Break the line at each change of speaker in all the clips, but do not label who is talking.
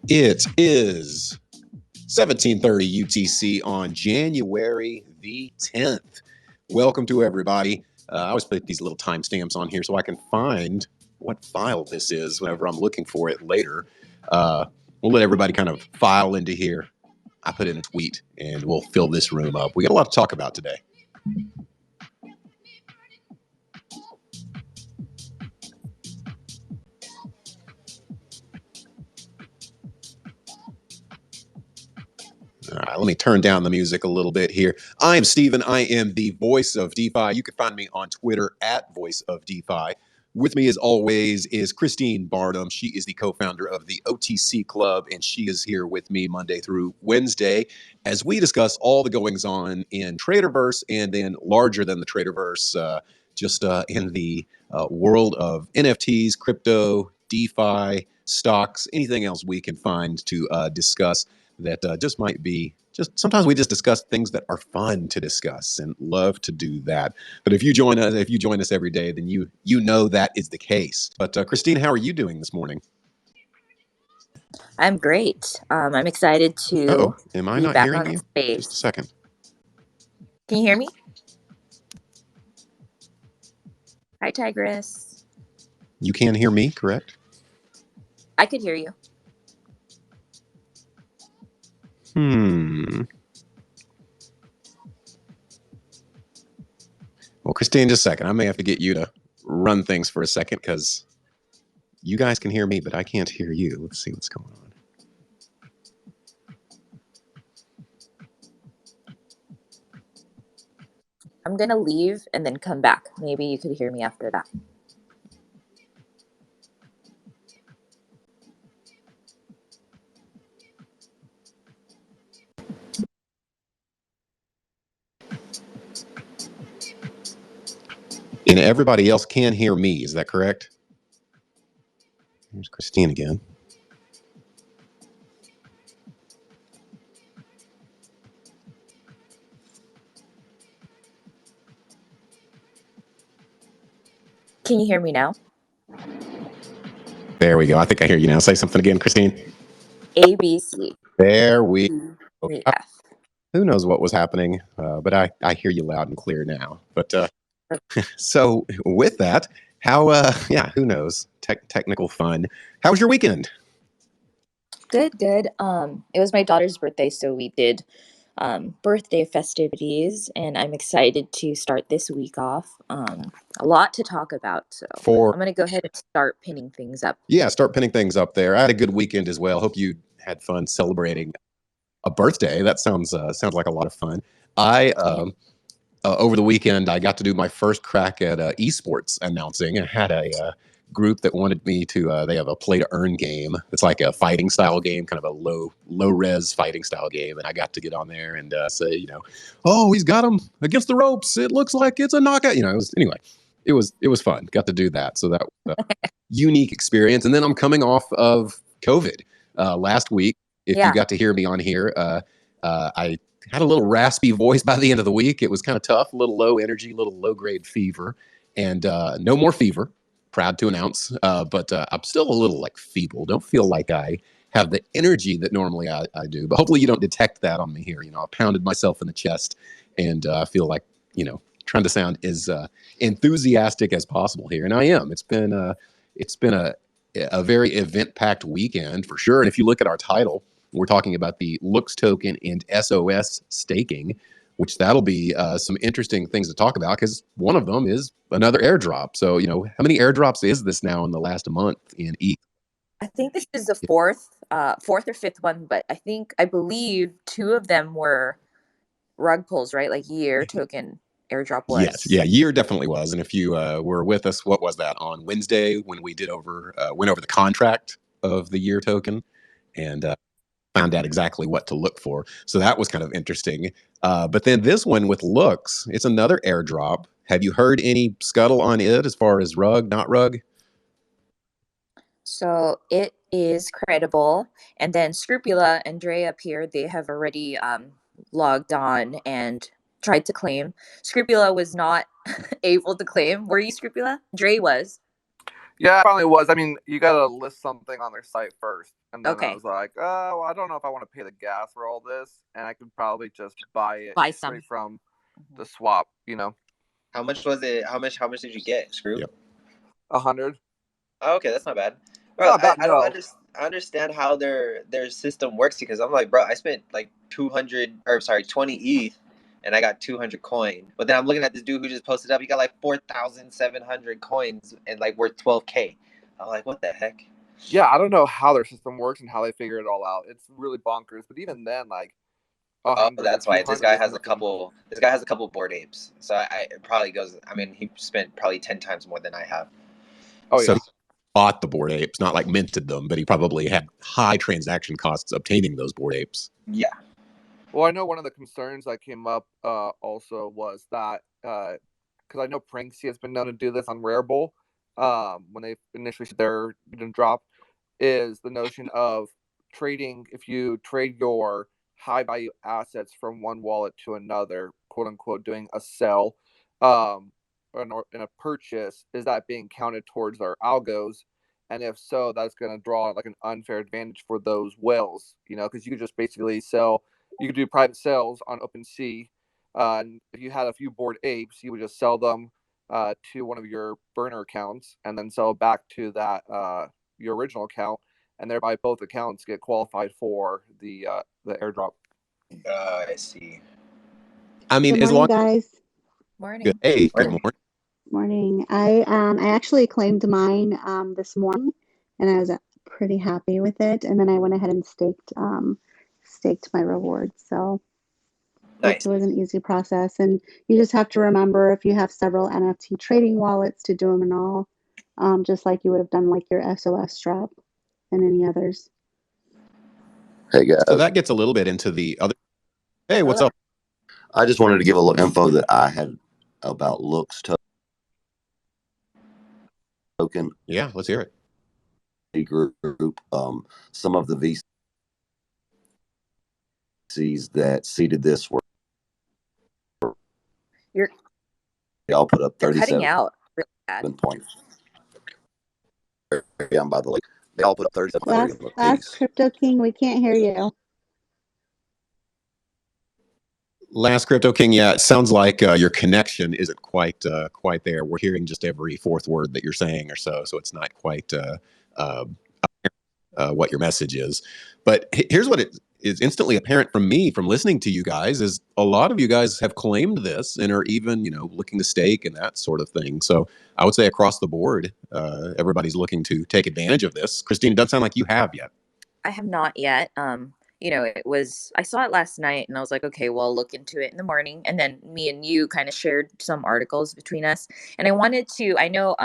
It is 17:30 UTC on January the 10th. Welcome to everybody. I always put these little timestamps on here so I can find what file this is whenever I'm looking for it later. We'll let everybody kind of file into here. I put in a tweet and we'll fill this room up. We got a lot to talk about today. All right, let me turn down the music a little bit here. I'm Steven. I am the voice of DeFi. You can find me on Twitter at Voice of DeFi. With me, as always, is Christine Barnum. She is the co-founder of the OTC Club, and she is here with me Monday through Wednesday as we discuss all the goings-on in TRADERVERSE and then larger than the TRADERVERSE, in the world of NFTs, crypto, DeFi, stocks, anything else we can find to discuss that just might be sometimes we just discuss things that are fun to discuss and love to do that. But if you join us every day, then you know that is the case. But Christine, how are you doing this morning?
I'm great. I'm excited to
am I
be
not
back
hearing
on
you?
space.
Just a second.
Can you hear me? Hi, Tigress.
You can hear me, correct?
I could hear you.
Well, Christine, just a second. I may have to get you to run things for a second because you guys can hear me, but I can't hear you. Let's see what's going on.
I'm going to leave and then come back. Maybe you could hear me after that.
And everybody else can hear me. Is that correct? Here's Christine again.
Can you hear me now?
There we go. I think I hear you now. Say something again, Christine.
ABC.
There we go.
F.
Who knows what was happening, but I hear you loud and clear now. But so with that, how, who knows? Technical fun. How was your weekend?
Good. It was my daughter's birthday, so we did birthday festivities, and I'm excited to start this week off. A lot to talk about, so I'm going to go ahead and start pinning things up.
Yeah, start pinning things up there. I had a good weekend as well. Hope you had fun celebrating a birthday. That sounds like a lot of fun. Over the weekend, I got to do my first crack at esports announcing. I had a group that wanted me to. They have a play to earn game. It's like a fighting style game, kind of a low res fighting style game. And I got to get on there and say, oh, he's got him against the ropes. It looks like it's a knockout. It was fun. Got to do that. So that was a unique experience. And then I'm coming off of COVID last week. If you got to hear me on here, I had a little raspy voice by the end of the week. It was kind of tough, a little low energy, a little low grade fever, and no more fever. Proud to announce, but I'm still a little feeble. Don't feel like I have the energy that normally I do. But hopefully you don't detect that on me here. I pounded myself in the chest, and I feel like trying to sound as enthusiastic as possible here, and I am. It's been a very event packed weekend for sure. And if you look at our title, we're talking about the Looks token and SOS staking, which that'll be some interesting things to talk about because one of them is another airdrop. So, how many airdrops is this now in the last month in ETH?
I think this is the fourth or fifth one, but I believe two of them were rug pulls, right? Like Year token airdrop was.
Yes, yeah, Year definitely was. And if you were with us, what was that on Wednesday when we went over the contract of the Year token and found out exactly what to look for. So that was kind of interesting. But then this one with Looks, it's another airdrop. Have you heard any scuttle on it as far as rug, not rug?
So it is credible. And then Scrupula and Dre up here, they have already logged on and tried to claim. Scrupula was not able to claim. Were you, Scrupula? Dre was.
Yeah, it probably was. I mean, you gotta list something on their site first, and then I
Okay.
was like, oh, well, I don't know if I want to pay the gas for all this, and I could probably just buy it
Buy some.
straight from the swap.
How much was it? How much did you get, Screw?
Yep.
100.
Oh, okay, that's not bad. Bro,
Not bad,
I don't
no.
understand how their system works, because I'm like, bro, I spent like 20 ETH, and I got 200 coin. But then I'm looking at this dude who just posted up. He got like 4,700 coins and like worth 12K. I'm like, what the heck?
Yeah, I don't know how their system works and how they figure it all out. It's really bonkers. But even then, like,
Oh,
100
that's
or
why
200
this guy
is
has a
nothing.
couple. This guy has a couple Bored Apes, so it probably goes. I mean, he spent probably 10 times more than I have.
Oh
So
yeah.
he bought the Bored Apes, not like minted them, but he probably had high transaction costs obtaining those Bored Apes.
Yeah.
Well, I know one of the concerns that came up also was that because I know Pranksy has been known to do this on Rarebull when they initially said their drop, is the notion of trading. If you trade your high value assets from one wallet to another, quote unquote, doing a sell in a purchase, is that being counted towards their algos? And if so, that's going to draw like an unfair advantage for those whales, because you could just basically sell. You could do private sales on OpenSea. And if you had a few Bored Apes, you would just sell them to one of your burner accounts and then sell back to that your original account, and thereby both accounts get qualified for the airdrop.
I see.
I mean,
Good
as
morning,
long
guys.
Morning.
hey, good
Morning.
morning.
Morning. I actually claimed mine this morning, and I was pretty happy with it. And then I went ahead and staked my rewards. So
Nice.
it was an easy process. And you just have to remember, if you have several NFT trading wallets, to do them in all, just like you would have done like your SOS drop and any others.
Hey guys,
So that gets a little bit into the other. Hey, what's
Hello.
up?
I just wanted to give a little info that I had about Looks token
Yeah, let's hear it.
group. Some of the VCs that seeded this were they all put up
You're cutting
37
out really bad.
points. Yeah, by the way, they all put up 37
Last
apiece.
Crypto King, we can't hear you.
Last Crypto King, yeah, it sounds like your connection isn't quite there. We're hearing just every fourth word that you're saying or so, so it's not quite what your message is. But here's what it is instantly apparent from me from listening to you guys is a lot of you guys have claimed this and are even looking to stake and that sort of thing. So I would say across the board, everybody's looking to take advantage of this. Christine, it doesn't sound like you have yet.
I have not yet. I saw it last night and I was like, okay, well, I'll look into it in the morning. And then me and you kind of shared some articles between us. And I know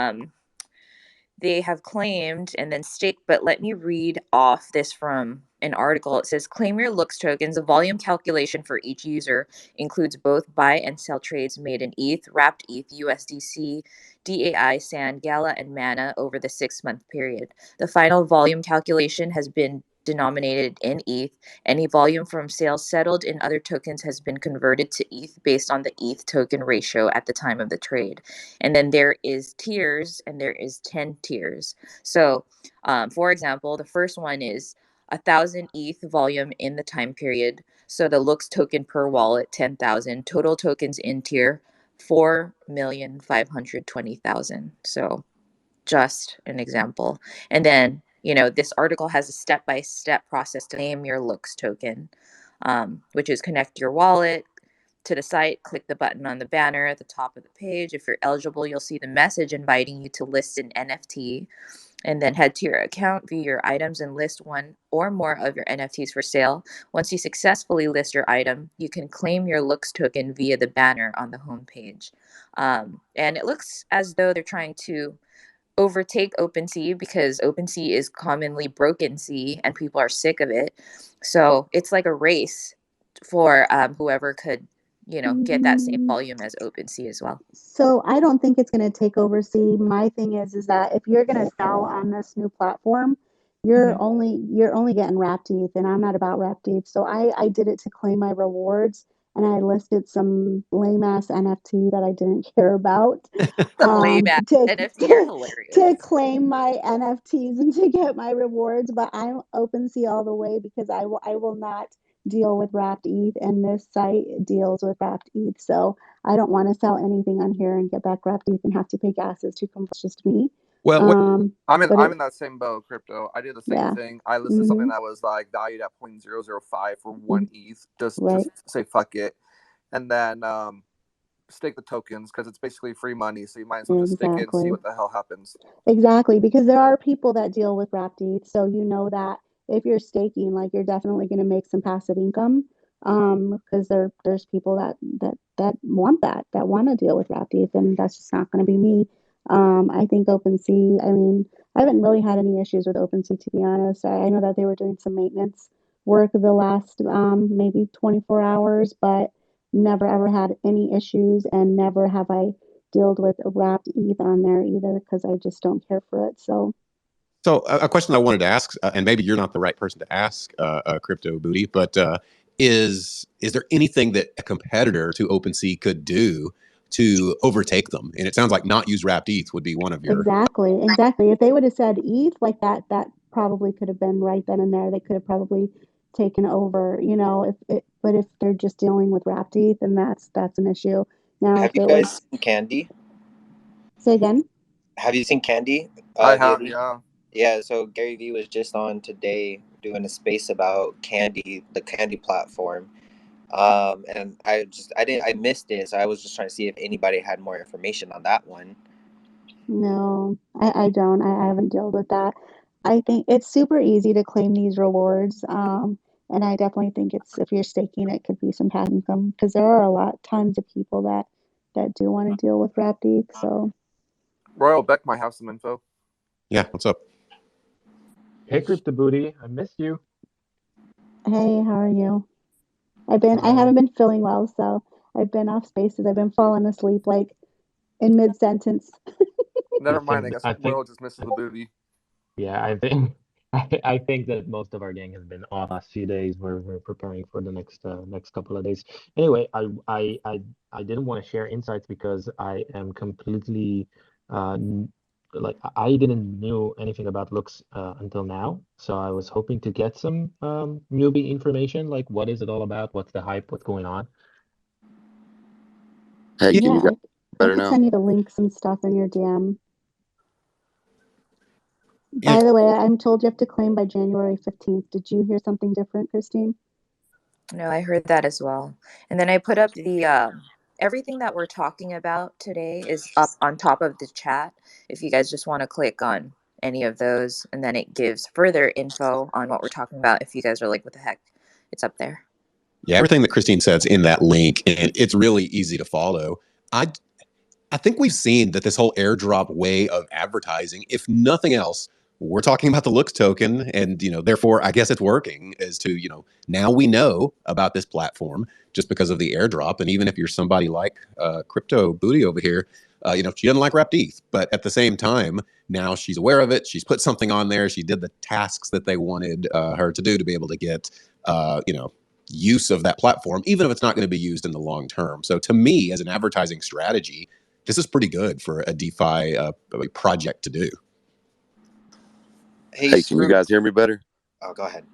they have claimed and then staked, but let me read off this from an article. It says, claim your looks tokens. The volume calculation for each user includes both buy and sell trades made in ETH, wrapped ETH, USDC, DAI, SAND, Gala, and Mana over the 6-month period. The final volume calculation has been denominated in ETH. Any volume from sales settled in other tokens has been converted to ETH based on the ETH token ratio at the time of the trade. And then there is tiers, and there is 10 tiers. So, for example, the first one is 1,000 ETH volume in the time period. So the looks token per wallet, 10,000. Total tokens in tier, 4,520,000. So just an example. And then, this article has a step-by-step process to claim your looks token, which is connect your wallet to the site, click the button on the banner at the top of the page. If you're eligible, you'll see the message inviting you to list an NFT, and then head to your account, view your items, and list one or more of your NFTs for sale. Once you successfully list your item, you can claim your looks token via the banner on the homepage. And it looks as though they're trying to overtake OpenSea, because OpenSea is commonly broken sea and people are sick of it. So it's like a race for whoever could, get that same volume as OpenSea as well.
So I don't think it's going to take over. See, my thing is that if you're going to sell on this new platform, you're only getting wrapped ETH, and I'm not about wrapped ETH. So I did it to claim my rewards, and I listed some lame ass NFT that I didn't care about
Some lame ass
to,
NFT. You're hilarious.
claim my NFTs and to get my rewards. But I'm OpenSea all the way because I will not deal with wrapped ETH, and this site deals with wrapped ETH. So I don't want to sell anything on here and get back wrapped ETH and have to pay gases to come. It's just me.
Well,
I'm
but
in that same boat, crypto. I did the same
yeah.
thing. I listed something that was like valued at 0.005 for one ETH,
Right.
just say fuck it, and then stake the tokens because it's basically free money. So you might as well just stake it and see what the hell happens.
Exactly, because there are people that deal with wrapped ETH, so you know that if you're staking, like you're definitely going to make some passive income. Because there's people that want that want to deal with wrapped ETH, and that's just not going to be me. I think OpenSea. I mean, I haven't really had any issues with OpenSea, to be honest. I know that they were doing some maintenance work the last maybe 24 hours, but never ever had any issues, and never have I dealt with a wrapped ETH on there either because I just don't care for it. So
a question I wanted to ask, and maybe you're not the right person to ask, Crypto Booty, but is there anything that a competitor to OpenSea could do to overtake them? And it sounds like not use wrapped ETH would be one of your.
exactly. If they would have said ETH like that, that probably could have been right then and there. They could have probably taken over, but if they're just dealing with wrapped ETH, then that's an issue. Now,
Have
if
you
it
guys
was,
seen Candy?
say again.
Have you seen Candy?
I have,
Lately?
yeah.
Yeah, so Gary Vee was just on today doing a space about Candy, the Candy platform. And I missed it, so I was just trying to see if anybody had more information on that one.
No, I don't. I haven't dealt with that. I think it's super easy to claim these rewards. And I definitely think it's if you're staking, it could be some passive income because there are tons of people that do want to deal with wrapped ETH. So
Royal Beck might have some info.
Yeah, what's up?
Hey, Crypto Booty, I missed you.
hey, how are you? I haven't been feeling well, so I've been off spaces. I've been falling asleep like in mid sentence.
Never
I
mind.
think
I guess
I
Royal
think
just misses the booty.
yeah, I think I think that most of our gang has been off last few days. We're preparing for the next couple of days. Anyway, I didn't want to share insights because I am completely like I didn't know anything about looks until now. So I was hoping to get some newbie information, like what is it all about? What's the hype? What's going on?
Hey, can
Yeah,
you guys
I
better
could
now?
send you the links and stuff in your DM.
Yeah,
By the way, I'm told you have to claim by January 15th. Did you hear something different, Christine?
No, I heard that as well. And then I put up the everything that we're talking about today is up on top of the chat. If you guys just want to click on any of those, and then it gives further info on what we're talking about. If you guys are like, what the heck, it's up there.
yeah, everything that Christine said's in that link, and it's really easy to follow. I think we've seen that this whole airdrop way of advertising, if nothing else, we're talking about the looks token, and therefore, I guess it's working. As to now we know about this platform just because of the airdrop, and even if you're somebody like Crypto Booty over here, she doesn't like wrapped ETH, but at the same time, now she's aware of it. She's put something on there. She did the tasks that they wanted her to do to be able to get, use of that platform, even if it's not going to be used in the long term. So to me, as an advertising strategy, this is pretty good for a DeFi project to do.
Hey, can you guys hear me better?
Oh, go ahead.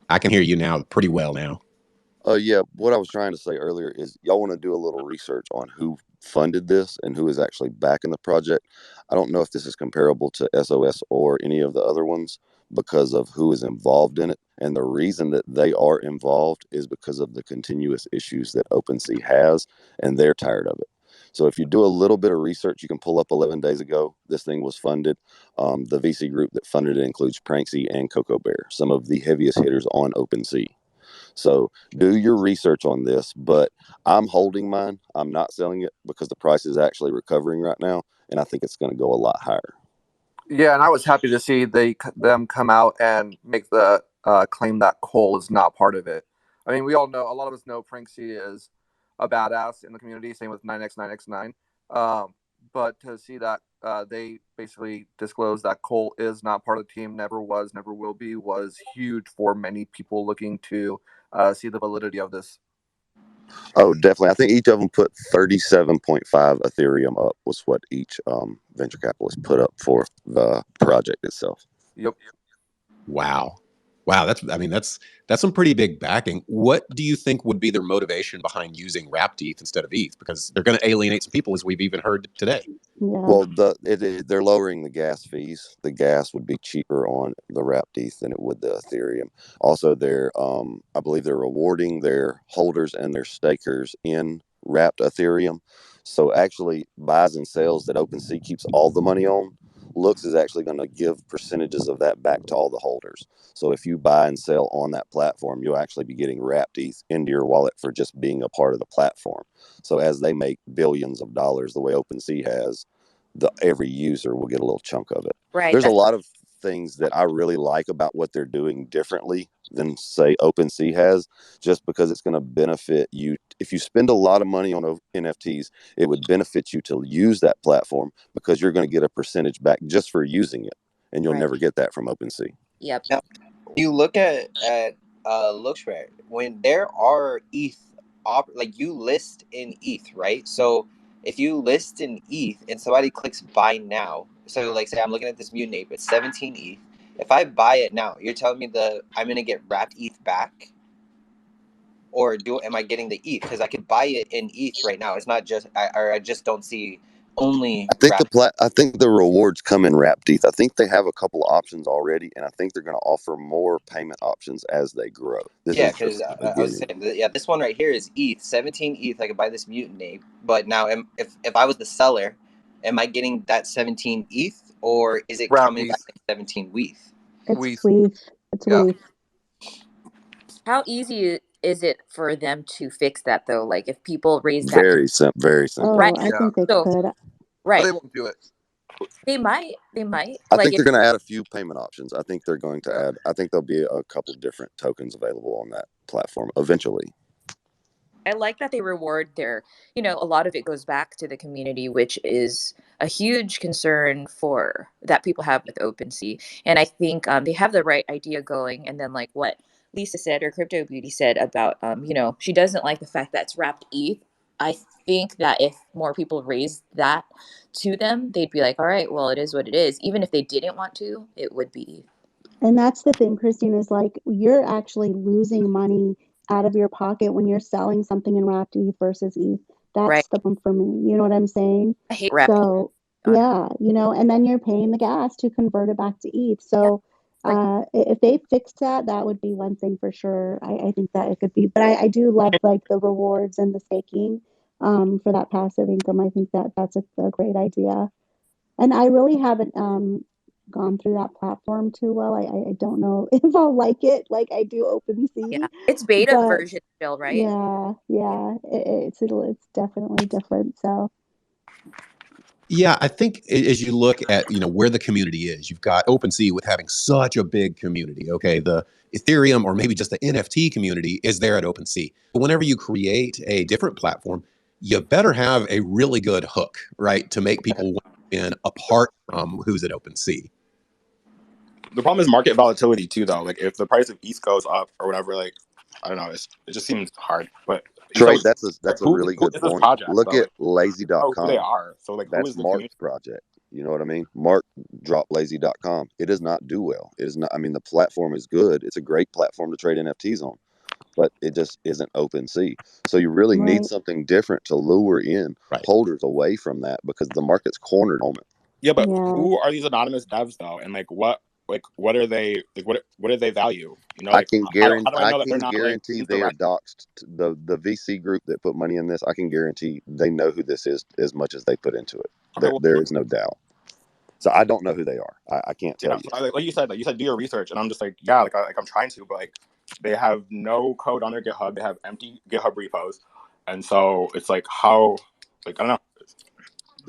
I can hear you now pretty well now.
Yeah, what I was trying to say earlier is y'all want to do a little research on who funded this and who is actually backing the project. I don't know if this is comparable to SOS or any of the other ones because of who is involved in it. And the reason that they are involved is because of the continuous issues that OpenSea has, and they're tired of it. So if you do a little bit of research, you can pull up 11 days ago. This thing was funded. The VC group that funded it includes Pranksy and Cocoa Bear, some of the heaviest hitters on OpenSea. So do your research on this, but I'm holding mine. I'm not selling it because the price is actually recovering right now, and I think it's going to go a lot higher.
Yeah, and I was happy to see them come out and make the claim that coal is not part of it. I mean, we all know, a lot of us know Pranksy is a badass in the community, same with 9x9x9. But to see that they basically disclosed that coal is not part of the team, never was, never will be, was huge for many people looking to see the validity of this.
Oh, definitely. I think each of them put 37.5 Ethereum up was what each venture capitalist put up for the project itself.
Yep.
Wow. Wow, that's some pretty big backing. What do you think would be their motivation behind using wrapped ETH instead of ETH? Because they're going to alienate some people, as we've even heard today.
Yeah.
Well, they're lowering the gas fees. The gas would be cheaper on the wrapped ETH than it would the Ethereum. Also, I believe they're rewarding their holders and their stakers in wrapped Ethereum. So actually, buys and sales that OpenSea keeps all the money on, Looks is actually going to give percentages of that back to all the holders. So if you buy and sell on that platform, you'll actually be getting wrapped ETH into your wallet for just being a part of the platform. So as they make billions of dollars the way OpenSea has, every user will get a little chunk of it.
Right.
There's a lot of things that I really like about what they're doing differently than say OpenSea has, just because it's going to benefit you. If you spend a lot of money on NFTs, it would benefit you to use that platform because you're going to get a percentage back just for using it, and you'll
Right.
never get that from OpenSea.
Yep.
Now, you look at Lookshare, when there are ETH like you list in ETH, right? So if you list in ETH and somebody clicks buy now, so like say I'm looking at this mutant ape, it's 17 ETH. If I buy it now, you're telling me I'm gonna get wrapped ETH back, or am I getting the ETH? Because I could buy it in ETH right now. It's not just I just don't see only wrapped.
I think the rewards come in wrapped ETH. I think they have a couple of options already, and I think they're going to offer more payment options as they grow. This
Yeah,
is
because
just the
I was
beginning.
saying, yeah, this one right here is ETH, 17 ETH. I could buy this mutant ape, but now if I was the seller, am I getting that 17 ETH, or is it
Wrapped
coming back
ETH.
in 17 WETH?
It's
Weeth.
WETH. It's
Yeah.
WETH.
How easy is it for them to fix that though? Like if people raise that,
Very simple. Very simple.
right?
Oh, I
Yeah.
think they
So
could.
But
right,
they won't do it.
they might
I
like
think
if
they're going to add a few payment options. I think they're going to
Yeah.
add. I think there'll be a couple different tokens available on that platform eventually.
I like that they reward their, a lot of it goes back to the community, which is a huge concern for that people have with OpenSea. And I think they have the right idea going. And then like what Lisa said or Crypto Beauty said about, she doesn't like the fact that it's wrapped ETH. I think that if more people raised that to them, they'd be like, all right, well, it is what it is. Even if they didn't want to, it would be.
And that's the thing, Christine, is like you're actually losing money out of your pocket when you're selling something in wrapped ETH versus ETH.
Right.
That's the one for me. You know what I'm saying?
I hate wrapped ETH.
So yeah, and then you're paying the gas to convert it back to ETH.
Yeah.
So
Like,
if they fix that, that would be one thing for sure. I think that it could be, but I do love like the rewards and the staking for that passive income. I think that that's a great idea. And I really haven't gone through that platform too well. I don't know if I'll like it like I do
yeah.
OpenSea,
It's beta
but
version still, right?
yeah, it's definitely different. So
Yeah, I think as you look at where the community is, you've got OpenSea with having such a big community. Okay, the Ethereum or maybe just the NFT community is there at OpenSea. But whenever you create a different platform, you better have a really good hook, right, to make people want in apart from who's at OpenSea.
The problem is market volatility too, though. Like if the price of ETH goes up or whatever, like I don't know, it just seems hard. But
Trade.
so
That's a
who
really
who
good
is this
point.
project
Look
though?
at
Like I don't know who they
lazy.com.
are. So like who
That's
is the community?
Mark's project. You know what I mean? Mark dropped lazy.com. It does not do well. It is not. I mean, the platform is good. It's a great platform to trade NFTs on, but it just isn't OpenSea. So you really need
right,
something different to lure in
Right.
holders away from that because the market's cornered on it.
Yeah, but
yeah.
who are these anonymous devs though? And what are they like? What do they value? You know,
I
like
can
how do I know that they're not like
guarantee they are
insurrectionists?
doxxed. The VC group that put money in this, I can guarantee they know who this is as much as they put into it.
Okay, well,
There is no doubt. So I don't know who they are. I can't tell
yeah.
you.
So like you said, do your research, and I'm just like, yeah, I'm trying to, but like they have no code on their GitHub. They have empty GitHub repos, and so it's like how, like I don't know.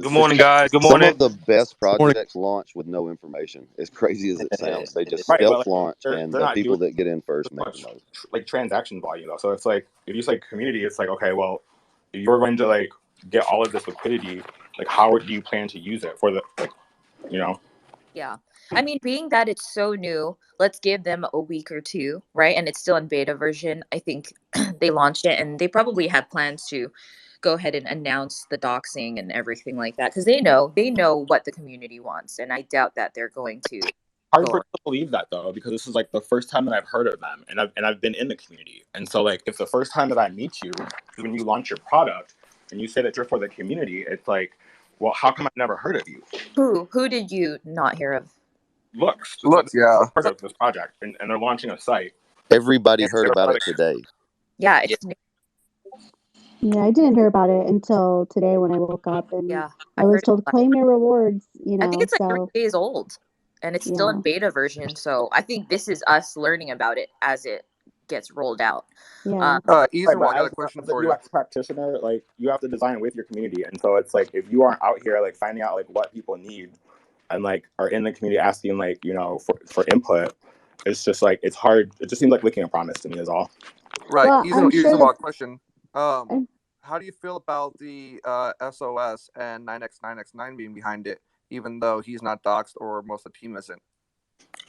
Good morning, guys. Good
Some
morning.
of the best
Morning.
projects launch with no information. As crazy as it sounds, they just
Right, but
stealth
like
launch, and
they're
the
not
people
doing
that get in first
this
make the
much
most.
like transaction volume though. So it's like if you say community, it's like okay, well, if you're going to like get all of this liquidity, like how do you plan to use it for the like you know?
Yeah. I mean, being that it's so new, let's give them a week or two, right? And it's still in beta version. I think they launched it, and they probably had plans to go ahead and announce the doxing and everything like that, because they know what the community wants, and I doubt that they're going to
Hard
go
for
on.
me to believe that though, because this is like the first time that I've heard of them, and I've been in the community, and so like if the first time that I meet you when you launch your product and you say that you're for the community, it's like, well, how come I've never heard of you?
Who did you not hear of?
Looks,
Yeah.
heard of this project, and they're launching a site.
Everybody
And
heard
they're
about
part
it
of
today.
Yeah, it's new.
Yeah, I didn't hear about it until today when I woke up and
Yeah,
I was
heard
told
about
claim your rewards, you
I think
know,
it's like 3
so
days old, and it's still in
yeah,
beta version. So I think this is us learning about it as it gets rolled out.
yeah.
Right,
Easel,
but
I got a question
as a
for you.
UX practitioner, like you have to design with your community, and so it's like if you aren't out here like finding out like what people need, and like are in the community asking like for input, it's just like it's hard. It just seems like licking a promise to me is all.
Right,
Well, I'm sure
Easel,
that
question.
I'm-
How do you feel about the SOS and 9x9x9 being behind it, even though he's not doxxed or most of the team isn't?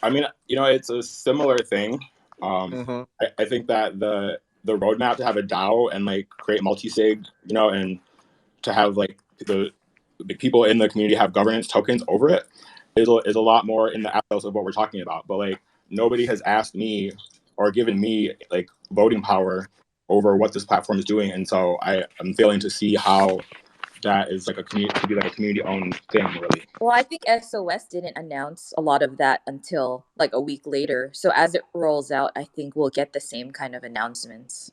I mean, it's a similar thing.
Mm-hmm.
I think that the roadmap to have a DAO and like create multi-sig, and to have like the people in the community have governance tokens over it is a lot more in the ethos of what we're talking about. But like nobody has asked me or given me like voting power over what this platform is doing, and so I'm failing to see how that is like a community to be like a community owned thing really.
Well, I think SOS didn't announce a lot of that until like a week later. So as it rolls out, I think we'll get the same kind of announcements.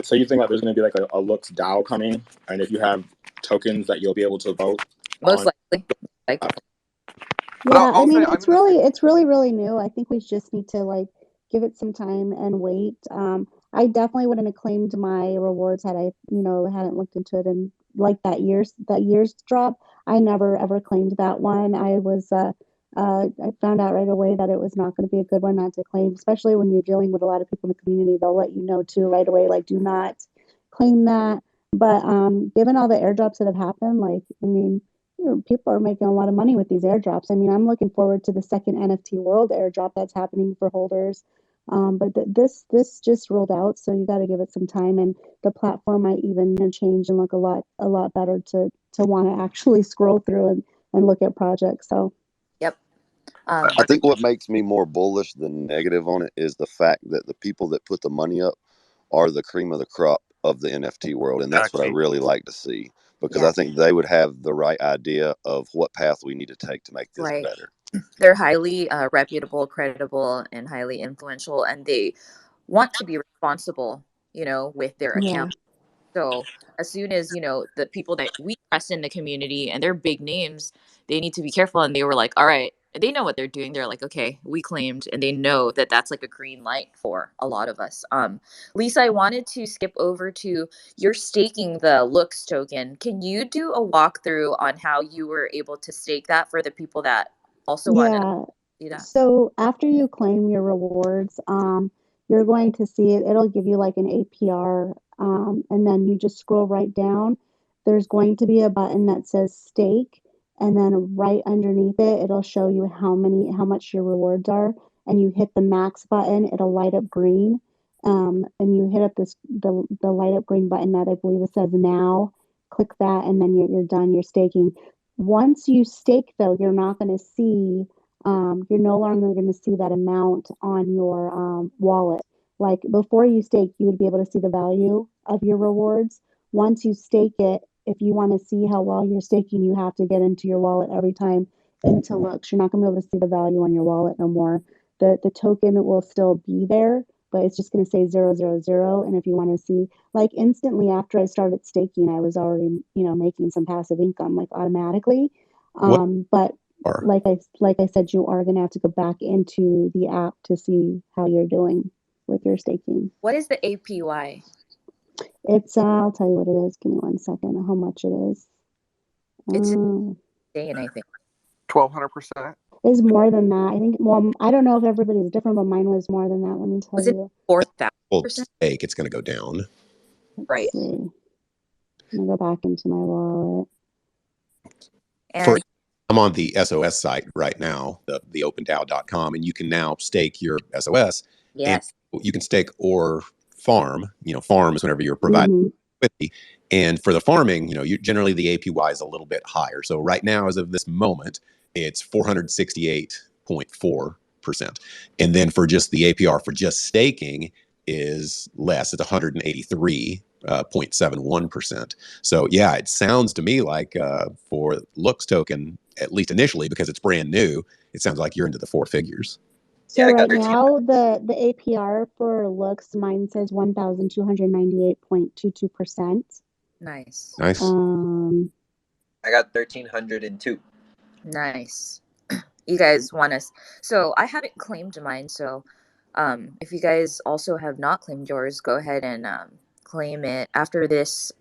So you think that there's going to be like a Lux DAO coming, and if you have tokens that you'll be able to vote
Most
on?
likely. Like,
But
yeah, I
I'll say
mean
I'm in the same.
it's really new. I think we just need to like give it some time and wait. I definitely wouldn't have claimed my rewards had I, hadn't looked into it and like that year's drop. I never ever claimed that one. I found out right away that it was not going to be a good one not to claim, especially when you're dealing with a lot of people in the community. They'll let you know too right away, like do not claim that. But given all the airdrops that have happened, like I mean, people are making a lot of money with these airdrops. I mean, I'm looking forward to the second NFT World airdrop that's happening for holders. But this just rolled out, so you got to give it some time, and the platform might even change and look a lot better to want to actually scroll through and look at projects. So
yep.
I think what makes me more bullish than negative on it is the fact that the people that put the money up are the cream of the crop of the NFT world. And that's what I
Exactly.
really like to see, because
Yeah.
I think they would have the right idea of what path we need to take to make this
Right.
better.
They're highly reputable, credible, and highly influential, and they want to be responsible, with their
yeah,
account. So as soon as, the people that we trust in the community and they're big names, they need to be careful. And they were like, all right, they know what they're doing. They're like, okay, we claimed, and they know that that's like a green light for a lot of us. Lisa, I wanted to skip over to your staking the Looks token. Can you do a walkthrough on how you were able to stake that for the people that also want to
yeah.
see that?
So after you claim your rewards, you're going to see it. It'll give you like an APR, and then you just scroll right down. There's going to be a button that says stake, and then right underneath it, it'll show you how much your rewards are. And you hit the max button, it'll light up green. And you hit up the light up green button that I believe it says now. Click that, and then you're done. You're staking. Once you stake, though, you're not going to see you're no longer going to see that amount on your wallet. Like before you stake, you would be able to see the value of your rewards. Once you stake it, if you want to see how well you're staking, you have to get into your wallet every time into Looks. You're not going to be able to see the value on your wallet no more. The token will still be there, but it's just going to say 000. And if you want to see, like instantly after I started staking, I was already making some passive income like automatically.
What
But
are
like I said, you are gonna have to go back into the app to see how you're doing with your staking.
What is the APY?
It's I'll tell you what it is. Give me 1 second. How much it is?
It's insane, I think.
1,200%.
It's more than that. I think. Well, I don't know if everybody's different, but mine was more than that. Let me tell
Was it
you.
4,000%?
stake? It's going to go down.
Right.
Let's see. Let me go back into my wallet.
For
And
I'm on the SOS site right now, the OpenDAO.com, and you can now stake your SOS, and
yes,
you can stake or farm. Farm is whenever you're providing
Mm-hmm.
liquidity. And for the farming, you generally the APY is a little bit higher. So right now, as of this moment, it's 468.4%. And then for just the APR for just staking is less. It's 183.71%. So yeah, it sounds to me like for Lux token, at least initially, because it's brand new, it sounds like you're into the four figures.
So
Yeah, I got
right
13.
now the APR for Lux, mine says 1,298.22%.
Nice.
Nice.
I got 1,302.
Nice. You guys want us? So I haven't claimed mine. So if you guys also have not claimed yours, go ahead and claim it. After this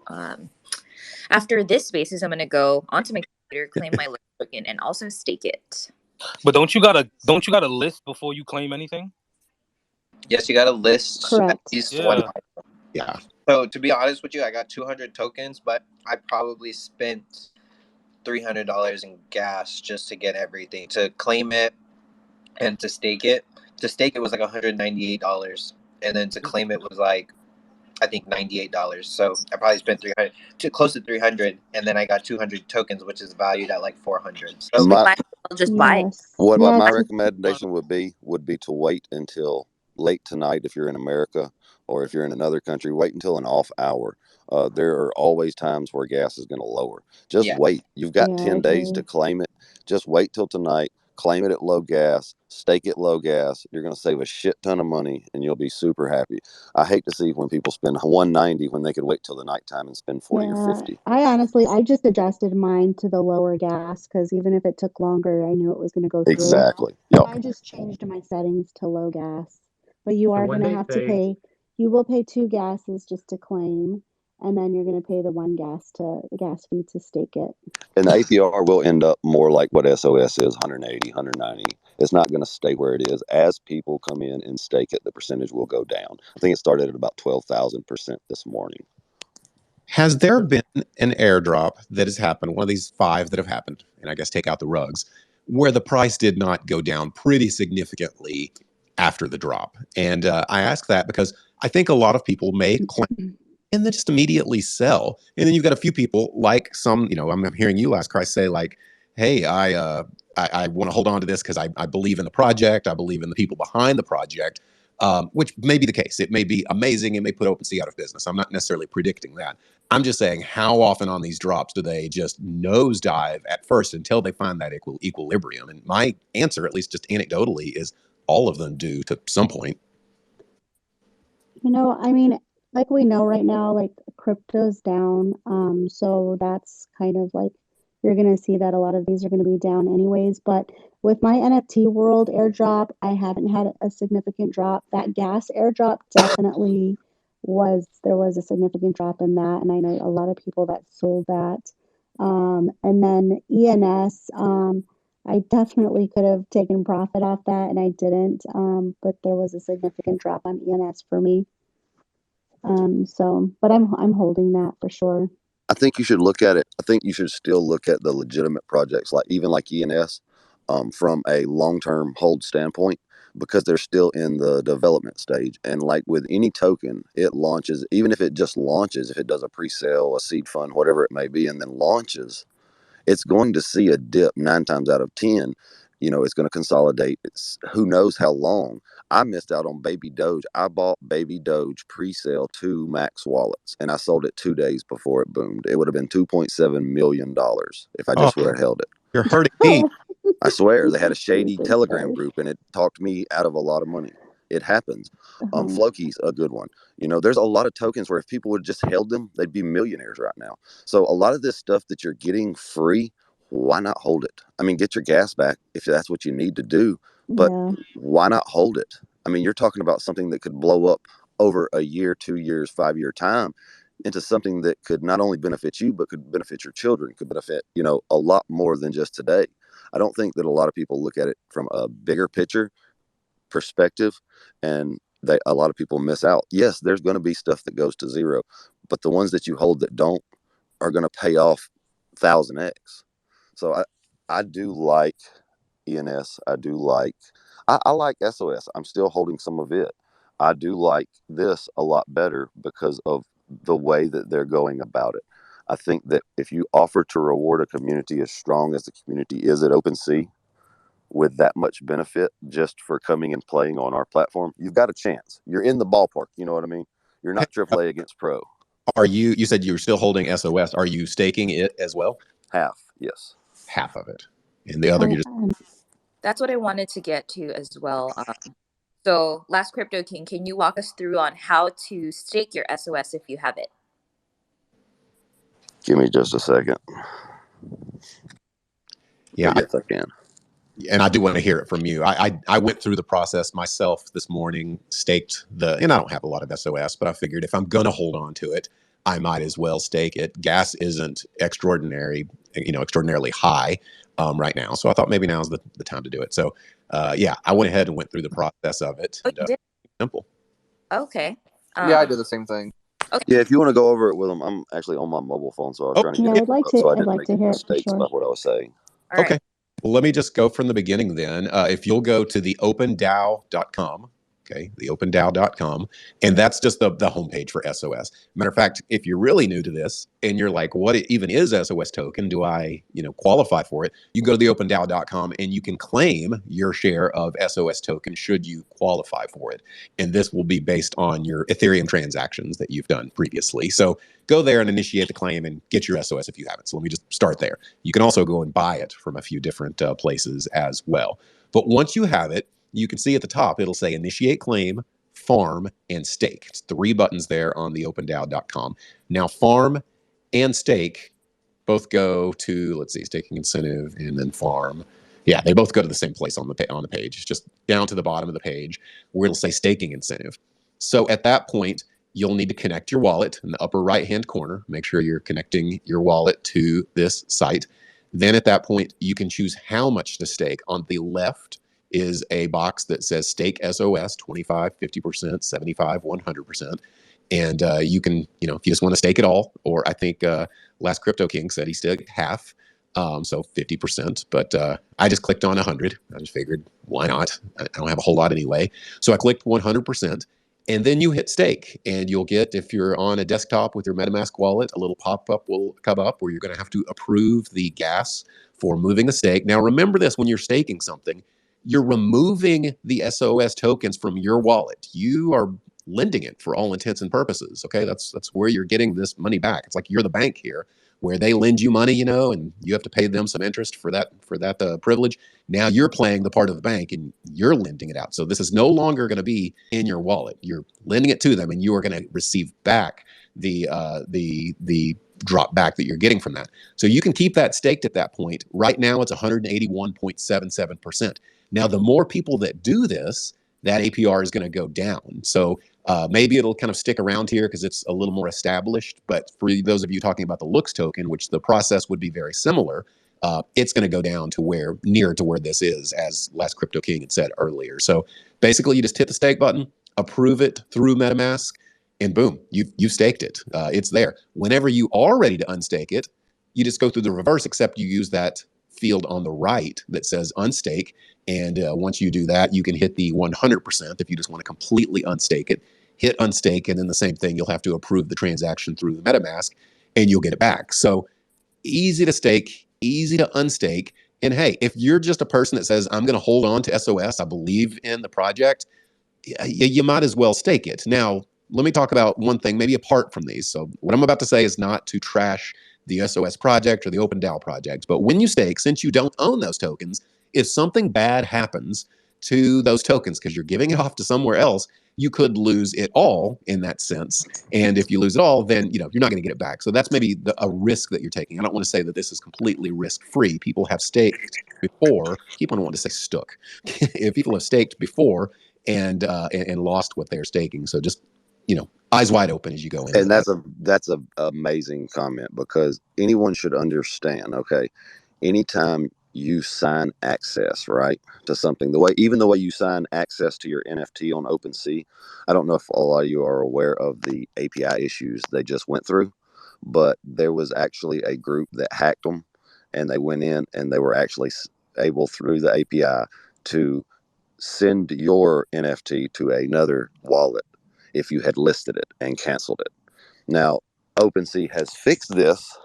spaces, I'm gonna go onto my computer, claim my Lux token, and also stake it.
But don't you gotta list before you claim anything?
Yes, you got to list at
Correct.
least one.
Yeah.
So to be honest with you, I got 200 tokens, but I probably spent $300 in gas just to get everything, to claim it and to stake it. To stake it was like $198, and then to claim it was like, I think $98. So I probably spent 300 to close to 300, and then I got 200 tokens, which is valued at like 400. So
So might as well just buy it.
Yes.
What
Yes.
my recommendation would be to wait until late tonight if you're in America, or if you're in another country, wait until an off hour. There are always times where gas is going to lower. Just
yeah,
wait. You've got
Yeah, I
10 days to
agree.
claim it. Just wait till tonight. Claim it at low gas. Stake it low gas. You're going to save a shit ton of money, and you'll be super happy. I hate to see when people spend 190 when they could wait till the nighttime and spend 40 or
Yeah,
50.
I just adjusted mine to the lower gas because even if it took longer, I knew it was going to go through.
Exactly.
So
Yep.
I just changed my settings to low gas. But you are
when
going to
they
have to
say
pay. You will pay 2 gases just to claim, and then you're going to pay the the gas fee to stake it.
And the APR will end up more like what SOS is, 180, 190. It's not going to stay where it is. As people come in and stake it, the percentage will go down. I think it started at about 12,000% this morning.
Has there been an airdrop that has happened, one of these 5 that have happened, and I guess take out the rugs, where the price did not go down pretty significantly after the drop? And I ask that because I think a lot of people may claim and then just immediately sell. And then you've got a few people like some, I'm hearing you last Christ say like, hey, I want to hold on to this because I believe in the project. I believe in the people behind the project, which may be the case. It may be amazing. It may put OpenSea out of business. I'm not necessarily predicting that. I'm just saying how often on these drops do they just nosedive at first until they find that equilibrium? And my answer, at least just anecdotally, is all of them do to some point.
I mean, like we know right now, like crypto's down. So that's kind of like you're gonna see that a lot of these are gonna be down anyways. But with my NFT world airdrop, I haven't had a significant drop. That gas airdrop definitely there was a significant drop in that, and I know a lot of people that sold that. And then ENS, I definitely could have taken profit off that, and I didn't. But there was a significant drop on ENS for me. But I'm holding that for sure.
I think you should look at it. I think you should still look at the legitimate projects, like even like ENS, from a long-term hold standpoint, because they're still in the development stage. And like with any token, it launches, even if it just launches, if it does a pre-sale, a seed fund, whatever it may be, and then launches, it's going to see a dip 9 times out of 10. It's going to consolidate. It's who knows how long. I missed out on Baby Doge. I bought Baby Doge pre-sale 2 Max wallets, and I sold it 2 days before it boomed. It would have been $2.7 million if I just would have held it.
You're hurting me.
I swear, they had a shady
Jesus
Telegram
Christ.
group, and it talked me out of a lot of money. It happens.
Uh-huh.
Floki's a good one. There's a lot of tokens where if people would just held them, they'd be millionaires right now. So a lot of this stuff that you're getting free, why not hold it? I mean, get your gas back if that's what you need to do, but
Yeah.
why not hold it? I mean, you're talking about something that could blow up over a year, 2 years, 5-year time into something that could not only benefit you, but could benefit your children, could benefit, a lot more than just today. I don't think that a lot of people look at it from a bigger picture perspective, and a lot of people miss out. Yes, there's going to be stuff that goes to zero, but the ones that you hold that don't are going to pay off 1000x. So I do like ENS. I like SOS. I'm still holding some of it. I do like this a lot better because of the way that they're going about it. I think that if you offer to reward a community as strong as the community is at OpenSea with that much benefit just for coming and playing on our platform, you've got a chance. You're in the ballpark. You know what I mean? You're not AAA against pro.
Are you said you were still holding SOS. Are you staking it as well?
Half, yes.
Half of it. And the other, you just.
That's what I wanted to get to as well. So, Last Crypto King, can you walk us through on how to stake your SOS if you have it?
Give me just a second.
Yeah,
yes, I can.
And I do want to hear it from you. I went through the process myself this morning, staked and I don't have a lot of SOS, but I figured if I'm going to hold on to it, I might as well stake it. Gas isn't extraordinarily high right now. So I thought maybe now's the time to do it. So yeah, I went ahead and went through the process of it.
Oh, you did?
Simple.
Okay.
Yeah, I did the same thing.
Okay.
Yeah, if you want to go over it with them, I'm actually on my mobile phone, so I was trying to get
I'd like to.
so I
I'd
didn't
like
make
to
any
hear it for
mistakes
sure.
about what I was saying.
All right.
Okay. Well, let me just go from the beginning then. If you'll go to the OpenDAO.com, okay, the OpenDAO.com, and that's just the homepage for SOS. Matter of fact, if you're really new to this and you're like, what even is SOS token? Do I, qualify for it? You go to the OpenDAO.com and you can claim your share of SOS token should you qualify for it. And this will be based on your Ethereum transactions that you've done previously. So go there and initiate the claim and get your SOS if you haven't. So let me just start there. You can also go and buy it from a few different places as well. But once you have it, you can see at the top, it'll say initiate claim, farm, and stake. It's 3 buttons there on the OpenDAO.com. Now, farm and stake both go to, let's see, staking incentive and then farm. Yeah, they both go to the same place on the page. It's just down to the bottom of the page where it'll say staking incentive. So at that point, you'll need to connect your wallet in the upper right-hand corner. Make sure you're connecting your wallet to this site. Then at that point, you can choose how much to stake. On the left is a box that says stake SOS, 25, 50%, 75, 100%. And you can, if you just want to stake it all, or I think Last Crypto King said he staked half, so 50%. But I just clicked on 100. I just figured, why not? I don't have a whole lot anyway. So I clicked 100%. And then you hit stake, and you'll get, if you're on a desktop with your MetaMask wallet, a little pop-up will come up where you're going to have to approve the gas for moving the stake. Now, remember this, when you're staking something, you're removing the SOS tokens from your wallet. You are lending it for all intents and purposes. Okay, that's where you're getting this money back. It's like you're the bank here, where they lend you money, and you have to pay them some interest for that privilege. Now you're playing the part of the bank and you're lending it out. So this is no longer going to be in your wallet. You're lending it to them, and you are going to receive back the drop back that you're getting from that. So you can keep that staked at that point. Right now it's 181.77%. Now the more people that do this, that APR is going to go down. So maybe it'll kind of stick around here because it's a little more established. But for those of you talking about the Looks token, which the process would be very similar, it's going to go down to near to where this is, as Last Crypto King had said earlier. So basically, you just hit the stake button, approve it through MetaMask, and boom, you've staked it. It's there. Whenever you are ready to unstake it, you just go through the reverse, except you use that field on the right that says unstake. And once you do that, you can hit the 100% if you just want to completely unstake it. Hit unstake, and then the same thing, you'll have to approve the transaction through the MetaMask, and you'll get it back. So easy to stake, easy to unstake. And hey, if you're just a person that says, I'm going to hold on to SOS, I believe in the project, you might as well stake it. Now, let me talk about one thing, maybe apart from these. So what I'm about to say is not to trash the SOS project or the OpenDAO project, but when you stake, since you don't own those tokens, if something bad happens to those tokens because you're giving it off to somewhere else, you could lose it all in that sense. And if you lose it all, then you're not going to get it back. So that's maybe a risk that you're taking. I don't want to say that this is completely risk-free. People have staked before. Keep on wanting to say stook. If people have staked before and lost what they're staking, so just eyes wide open as you go in.
And that's a amazing comment, because anyone should understand. Okay, anytime you sign access, right, to something, even the way you sign access to your NFT on OpenSea, I don't know if a lot of you are aware of the API issues they just went through, but there was actually a group that hacked them, and they went in and they were actually able through the API to send your NFT to another wallet if you had listed it and canceled it. Now, OpenSea has fixed this,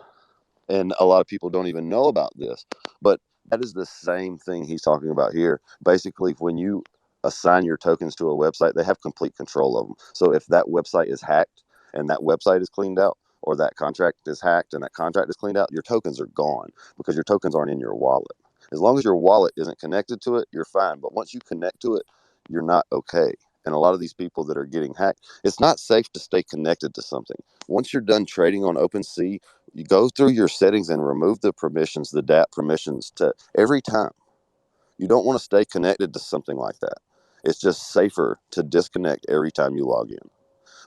and a lot of people don't even know about this, but that is the same thing he's talking about here. Basically, when you assign your tokens to a website, they have complete control of them. So if that website is hacked and that website is cleaned out, or that contract is hacked and that contract is cleaned out, your tokens are gone because your tokens aren't in your wallet. As long as your wallet isn't connected to it, you're fine. But once you connect to it, you're not okay. And a lot of these people that are getting hacked, it's not safe to stay connected to something. Once you're done trading on OpenSea, you go through your settings and remove the permissions, the DApp permissions to every time. You don't want to stay connected to something like that. It's just safer to disconnect every time you log in.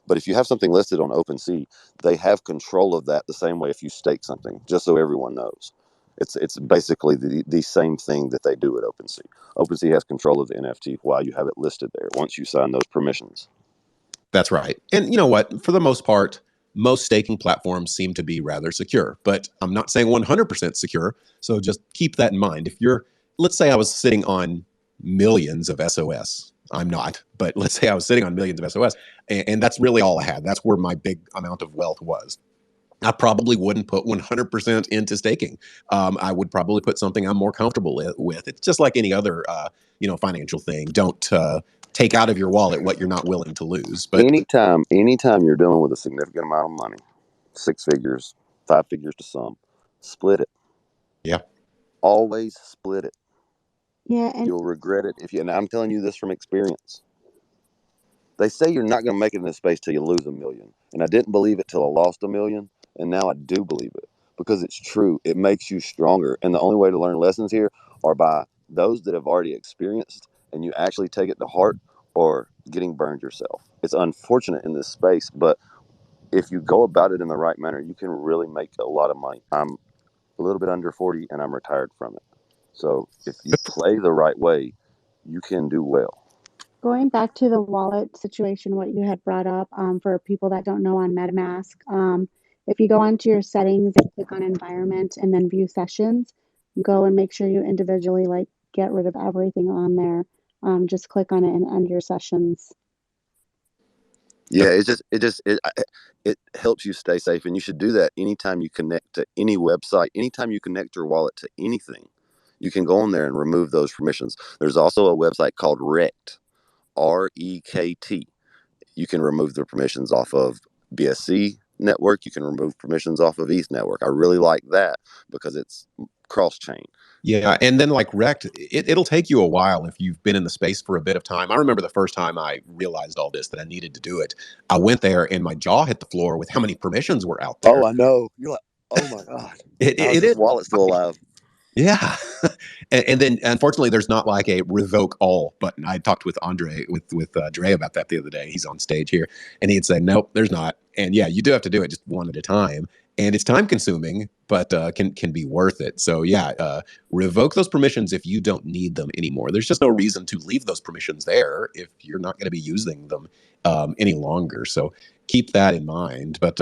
But if you have something listed on OpenSea, they have control of that the same way if you stake something, just so everyone knows. It's basically the same thing that they do at OpenSea. OpenSea has control of the NFT while you have it listed there, once you sign those permissions.
That's right. And you know what? For the most part, most staking platforms seem to be rather secure, but I'm not saying 100% secure. So just keep that in mind. If you're, let's say I was sitting on millions of SOS. I'm not, but let's say I was sitting on millions of SOS, and that's really all I had. That's where my big amount of wealth was. I probably wouldn't put 100% into staking. I would probably put something I'm more comfortable with. It's just like any other, financial thing. Don't take out of your wallet what you're not willing to lose. But
anytime you're dealing with a significant amount of money, 6 figures, 5 figures to some, split it.
Yeah.
Always split it.
Yeah, and
You'll regret it and I'm telling you this from experience. They say you're not going to make it in this space till you lose $1 million. And I didn't believe it till I lost $1 million. And now I do believe it because it's true. It makes you stronger. And the only way to learn lessons here are by those that have already experienced and you actually take it to heart, or getting burned yourself. It's unfortunate in this space, but if you go about it in the right manner, you can really make a lot of money. I'm a little bit under 40 and I'm retired from it. So if you play the right way, you can do well.
going back to the wallet situation, what you had brought up, for people that don't know on MetaMask, if you go onto your settings and click on environment and then view sessions, go and make sure you individually like get rid of everything on there. Just click on it and end your sessions.
Yeah, it helps you stay safe, and you should do that anytime you connect to any website, anytime you connect your wallet to anything. You can go on there and remove those permissions. There's also a website called Rekt, REKT. You can remove the permissions off of BSC network. You can remove permissions off of ETH network. I really like that because it's cross-chain.
Yeah, and then like Rekt, it'll take you a while if you've been in the space for a bit of time. I remember the first time I realized all this, that I needed to do it. I went there and my jaw hit the floor with how many permissions were out there.
Oh, I know. You're like, oh my God. How is
It
this
is.
wallet still alive?
Yeah. And then unfortunately there's not like a revoke all button. I talked with Dre about that the other day. He's on stage here, and he'd say, nope, there's not. And yeah, you do have to do it just one at a time. And it's time consuming, but can be worth it. So yeah, revoke those permissions if you don't need them anymore. There's just no reason to leave those permissions there if you're not going to be using them any longer. So keep that in mind. But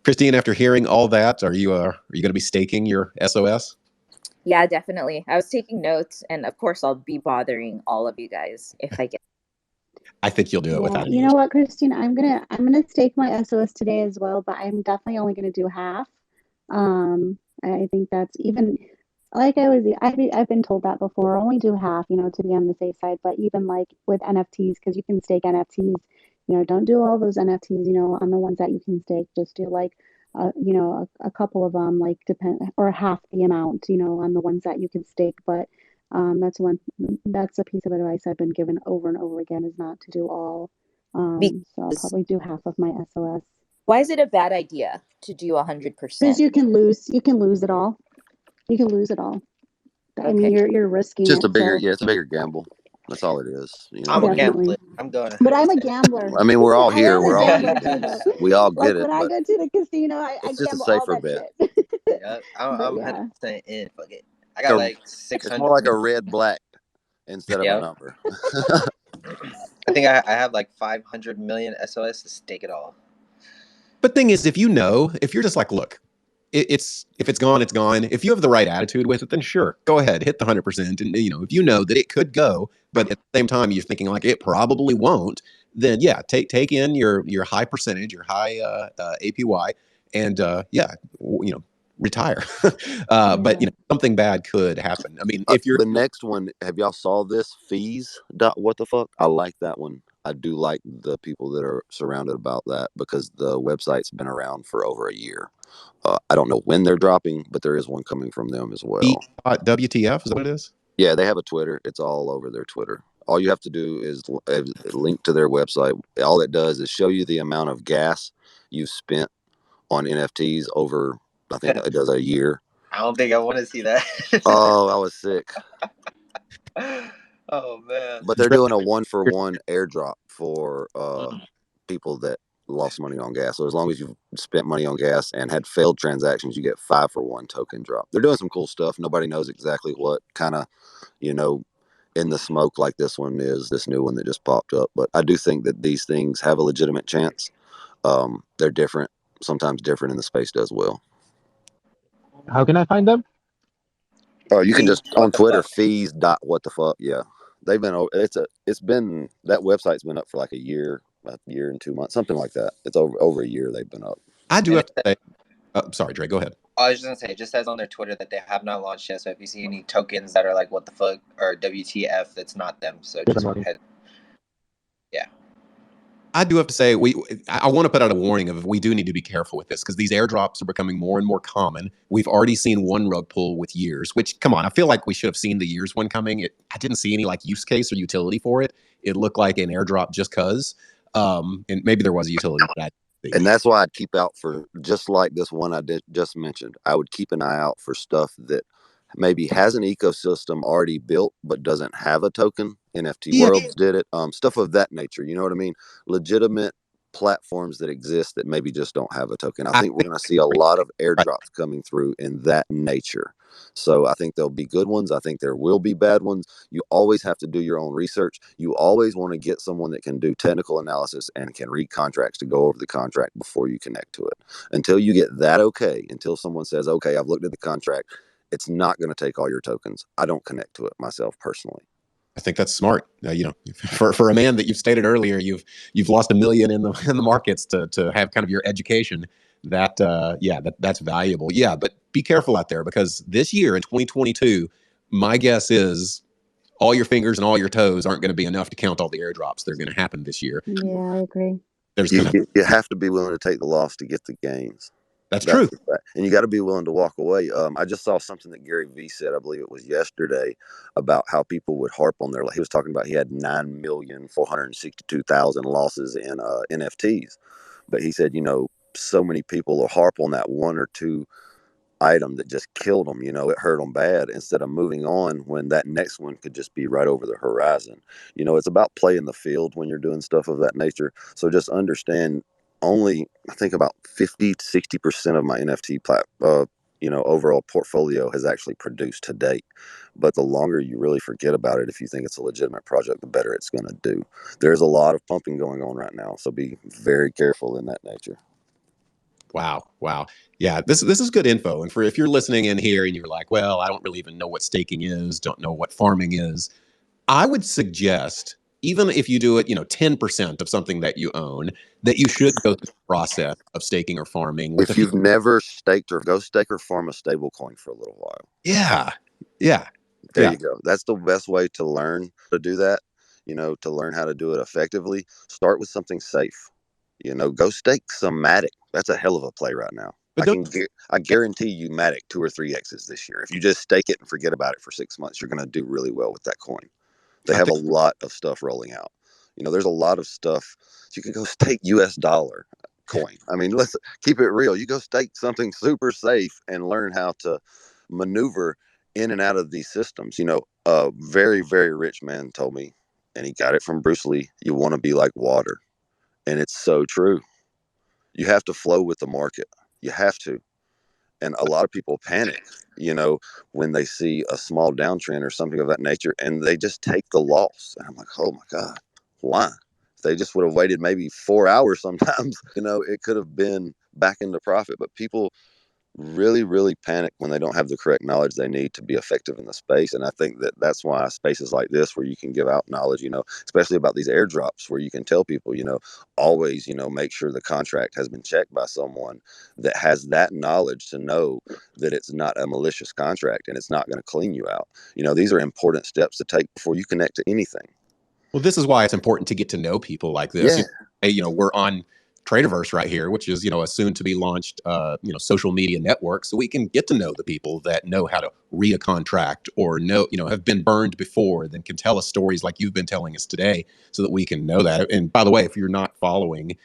Christine, after hearing all that, are you going to be staking your SOS?
Yeah, definitely. I was taking notes, and of course, I'll be bothering all of you guys if I get.
I think you'll do it
Yeah,
without
you
any
know
issue.
what, Christine? I'm gonna stake my SOS today as well, but I'm definitely only gonna do half. I think that's even like I've been told that before. Only do half, to be on the safe side. But even like with NFTs, because you can stake NFTs, don't do all those NFTs, on the ones that you can stake. Just do like, a couple of them, like depend or half the amount, on the ones that you can stake. But that's a piece of advice I've been given over and over again, is not to do all. So I'll
Because
probably do half of my SOS.
why is it a bad idea to do
Because
100%?
you can lose it all. You can lose it all. I mean,
Okay.
you're risking
Just
it, so
it's a bigger gamble. That's all it is.
I'm a
definitely.
gambler. I'm going
But I'm a
100%.
gambler.
I mean, we're all
I
here.
am a
We're all
gambler too, though.
heathens. We all get
Like
it,
when I
but
go to the casino, I
it's just a
gamble all
safer
that
bet.
shit.
Yeah,
But
I'm
yeah.
100% in. Fuck it. I got like
It's
600.
more like a red black instead of a
Yep.
number.
I think I have like 500 million SOS to stake it all.
But thing is, if you're just like, look, it's if it's gone, it's gone. If you have the right attitude with it, then sure, go ahead, hit the 100%. And if you know that it could go, but at the same time you're thinking like it probably won't, then yeah, take in your high percentage, your high APY, and retire. But something bad could happen. I mean, if you're
the next one, have y'all saw this fees? What the fuck? I like that one. I do like the people that are surrounded about that because the website's been around for over a year. I don't know when they're dropping, but there is one coming from them as well.
WTF, is that what it is?
Yeah, they have a Twitter. It's all over their Twitter. All you have to do is link to their website. All it does is show you the amount of gas you've spent on NFTs over, I think it does a year.
I don't think I want to see that.
Oh, I was sick.
Oh man!
But they're doing a 1-for-1 airdrop for people that lost money on gas. So as long as you've spent money on gas and had failed transactions, you get 5-for-1 token drop. They're doing some cool stuff. Nobody knows exactly what kind of, in the smoke like this one is, this new one that just popped up. But I do think that these things have a legitimate chance. They're different, sometimes different, and the space does well.
How can I find them?
You can just on Twitter,
fuck?
fees dot what the fuck. Yeah, they've been. It's been that website's been up for like a year and 2 months, something like that. It's over a year they've been up.
I do have to say, sorry, Dre, go ahead.
I was just gonna say, it just says on their Twitter that they have not launched yet. So if you see any tokens that are like what the fuck or WTF, that's not them. So just go ahead. Yeah.
I do have to say, I want to put out a warning of we do need to be careful with this because these airdrops are becoming more and more common. We've already seen one rug pull with years, which, come on, I feel like we should have seen the years one coming. I didn't see any like use case or utility for it. It looked like an airdrop just because, and maybe there was a utility. But
and that's why I'd keep out for, just like this one I just mentioned, I would keep an eye out for stuff that maybe has an ecosystem already built but doesn't have a token. NFT Worlds did it. Stuff of that nature. You know what I mean? Legitimate platforms that exist that maybe just don't have a token. I think we're going to see a lot of airdrops coming through in that nature. So I think there'll be good ones. I think there will be bad ones. You always have to do your own research. You always want to get someone that can do technical analysis and can read contracts to go over the contract before you connect to it. Until you get that okay, until someone says, okay, I've looked at the contract, it's not going to take all your tokens. I don't connect to it myself personally.
I think that's smart. For a man that you've stated earlier, you've lost $1 million in the markets to have kind of your education. That's valuable. Yeah, but be careful out there because this year in 2022, my guess is all your fingers and all your toes aren't going to be enough to count all the airdrops that are going to happen this year.
Yeah, I agree.
You have to be willing to take the loss to get the gains.
That's true.
And you got to be willing to walk away. I just saw something that Gary Vee said, I believe it was yesterday, about how people would harp on their, he was talking about he had 9,462,000 losses in NFTs. But he said, so many people will harp on that one or two item that just killed them. It hurt them bad instead of moving on when that next one could just be right over the horizon. It's about playing the field when you're doing stuff of that nature. So just understand, only I think about 50-60% of my NFT overall portfolio has actually produced to date. But the longer you really forget about it, if you think it's a legitimate project, the better it's going to do. There's a lot of pumping going on right now, so be very careful in that nature.
Wow. Yeah, this is good info. And if you're listening in here and you're like, well, I don't really even know what staking is, don't know what farming is, I would suggest, even if you do it, 10% of something that you own, that you should go through the process of staking or farming.
If you've never staked, or go stake or farm a stable coin for a little while.
Yeah.
There you go. That's the best way to learn to do that, to learn how to do it effectively. Start with something safe. Go stake some Matic. That's a hell of a play right now. I guarantee you Matic 2 or 3 X's this year. If you just stake it and forget about it for 6 months, you're going to do really well with that coin. They have a lot of stuff rolling out. There's a lot of stuff. You can go stake US dollar coin. I mean, let's keep it real. You go stake something super safe and learn how to maneuver in and out of these systems. A very, very rich man told me, and he got it from Bruce Lee, you want to be like water. And it's so true. You have to flow with the market. You have to. And a lot of people panic, when they see a small downtrend or something of that nature, and they just take the loss. And I'm like, oh my God, why? If they just would have waited maybe 4 hours sometimes, it could have been back into profit. But people really, really panic when they don't have the correct knowledge they need to be effective in the space. And I think that that's why spaces like this, where you can give out knowledge, especially about these airdrops, where you can tell people, always, make sure the contract has been checked by someone that has that knowledge to know that it's not a malicious contract and it's not going to clean you out. These are important steps to take before you connect to anything.
Well, this is why it's important to get to know people like this.
Yeah.
We're on TRADERVERSE right here, which is, a soon to be launched, social media network. So we can get to know the people that know how to read a contract or have been burned before, then can tell us stories like you've been telling us today so that we can know that. And by the way, if you're not following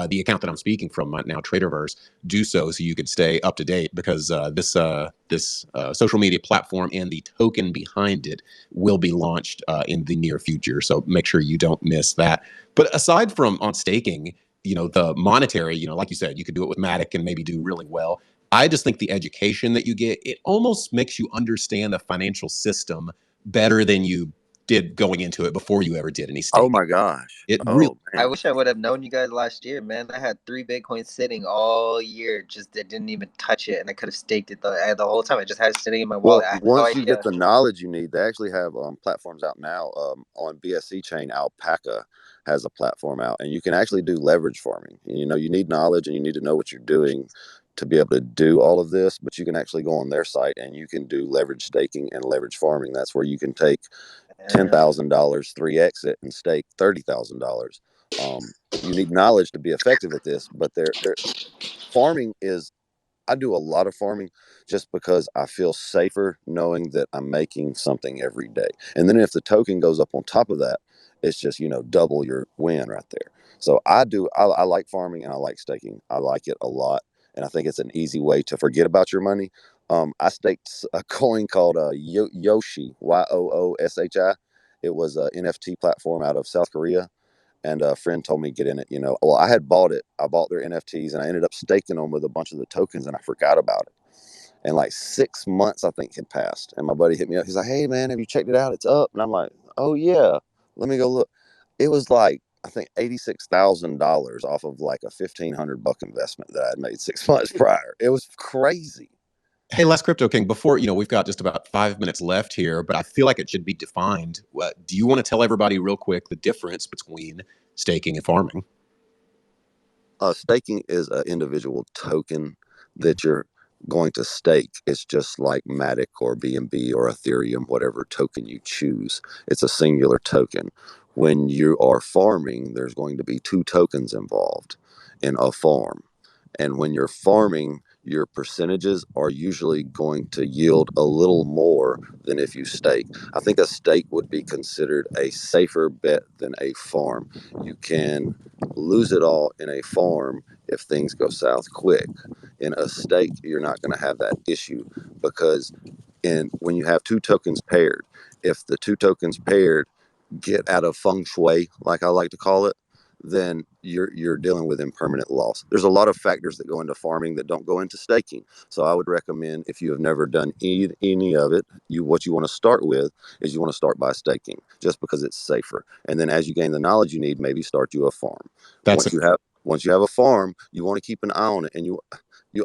the account that I'm speaking from right now, TRADERVERSE, do so you can stay up to date, because this social media platform and the token behind it will be launched in the near future. So make sure you don't miss that. But aside from on staking, the monetary, like you said, you could do it with Matic and maybe do really well. I just think the education that you get, it almost makes you understand the financial system better than you did going into it before you ever did any staking.
Oh my gosh.
Really,
I wish I would have known you guys last year, man. I had 3 Bitcoins sitting all year, just I didn't even touch it, and I could have staked it the whole time. I just had it sitting in my wallet. I had
Once
no
you
idea.
get the knowledge you need, they actually have platforms out now. On BSC chain, Alpaca has a platform out, and you can actually do leverage farming. You need knowledge and you need to know what you're doing to be able to do all of this, but you can actually go on their site and you can do leverage staking and leverage farming. That's where you can take $10,000, 3x it, and stake $30,000. You need knowledge to be effective at this, but farming is, I do a lot of farming just because I feel safer knowing that I'm making something every day. And then if the token goes up on top of that, it's just, double your win right there. So I like farming and I like staking. I like it a lot. And I think it's an easy way to forget about your money. I staked a coin called Yoshi, Yooshi. It was an NFT platform out of South Korea. And a friend told me to get in it. Well, I had bought it. I bought their NFTs and I ended up staking them with a bunch of the tokens, and I forgot about it. And like 6 months, I think, had passed. And my buddy hit me up. He's like, "Hey, man, have you checked it out? It's up." And I'm like, "Oh, yeah. Let me go look." It was like, I think, $86,000 off of like a $1,500 investment that I had made 6 months prior. It was crazy.
Hey, Les Crypto King, before, we've got just about 5 minutes left here, but I feel like it should be defined. Do you want to tell everybody real quick the difference between staking and farming?
Staking is an individual token that you're going to stake. It's just like Matic or BNB or Ethereum, whatever token you choose. It's a singular token. When you are farming, there's going to be 2 tokens involved in a farm. And when you're farming, your percentages are usually going to yield a little more than if you stake. I think a stake would be considered a safer bet than a farm. You can lose it all in a farm if things go south quick. In a stake, you're not going to have that issue, because when you have 2 tokens paired, if the 2 tokens paired get out of feng shui, like I like to call it, then you're dealing with impermanent loss. There's a lot of factors that go into farming that don't go into staking. So I would recommend, if you have never done any of it, what you want to start with is you want to start by staking, just because it's safer. And then as you gain the knowledge you need, maybe start you a farm. Once you have a farm, you want to keep an eye on it, and you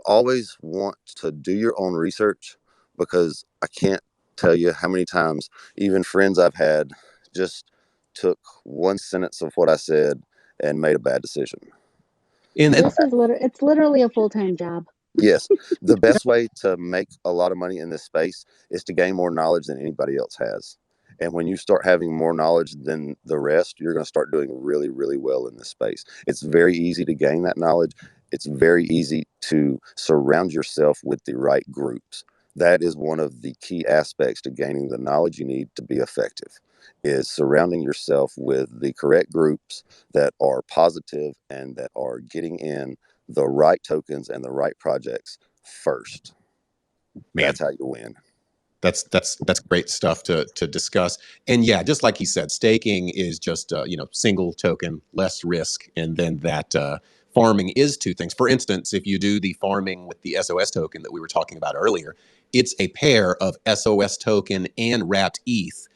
always want to do your own research, because I can't tell you how many times even friends I've had just took one sentence of what I said and made a bad decision.
It's literally a full-time job.
Yes. The best way to make a lot of money in this space is to gain more knowledge than anybody else has. And when you start having more knowledge than the rest, you're going to start doing really, really well in this space. It's very easy to gain that knowledge. It's very easy to surround yourself with the right groups. That is one of the key aspects to gaining the knowledge you need to be effective, is surrounding yourself with the correct groups that are positive and that are getting in the right tokens and the right projects first.
Man,
that's how you win.
That's great stuff to discuss. And yeah, just like he said, staking is just single token, less risk, and then that farming is 2 things. For instance, if you do the farming with the SOS token that we were talking about earlier, it's a pair of SOS token and wrapped ETH.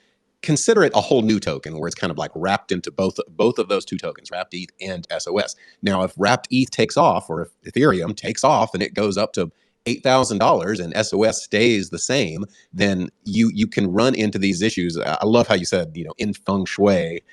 Consider it a whole new token where it's kind of like wrapped into both of those 2 tokens, wrapped ETH and SOS. Now, if wrapped ETH takes off, or if Ethereum takes off and it goes up to $8,000 and SOS stays the same, then you can run into these issues. I love how you said, in feng shui,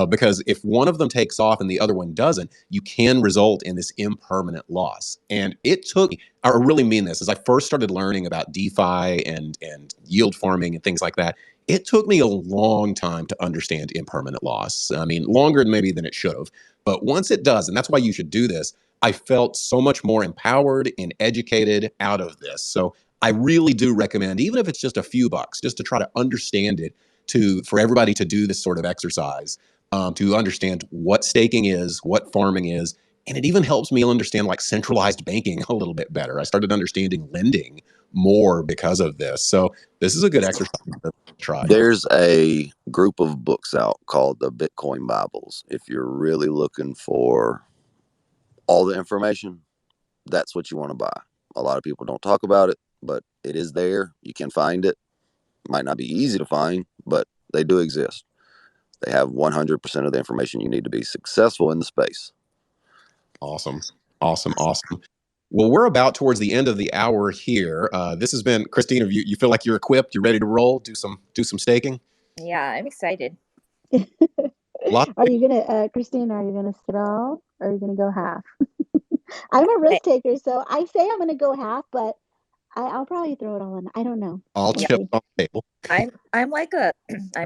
because if one of them takes off and the other one doesn't, you can result in this impermanent loss. And it took, I really mean this, as I first started learning about DeFi and yield farming and things like that, it took me a long time to understand impermanent loss. I mean, longer maybe than it should have. But once it does, and that's why you should do this, I felt so much more empowered and educated out of this. So I really do recommend, even if it's just a few bucks, just to try to understand it, for everybody to do this sort of exercise, to understand what staking is, what farming is. And it even helps me understand like centralized banking a little bit better. I started understanding lending more because of this. So this is a good exercise to try.
There's a group of books out called the Bitcoin Bibles. If you're really looking for all the information, that's what you want to buy. A lot of people don't talk about it, but it is there. You can find it. Might not be easy to find, but they do exist. They have 100% of the information you need to be successful in the space.
Awesome. Well, we're about towards the end of the hour here. This has been, Christine, you feel like you're equipped, you're ready to roll, do some staking?
Yeah, I'm excited.
Are you gonna, Christine? Are you gonna straw or are you gonna go half? I'm a risk taker, so I say I'm gonna go half, but I'll probably throw it all in. I don't know.
All
We'll
chips
see.
on the table.
I'm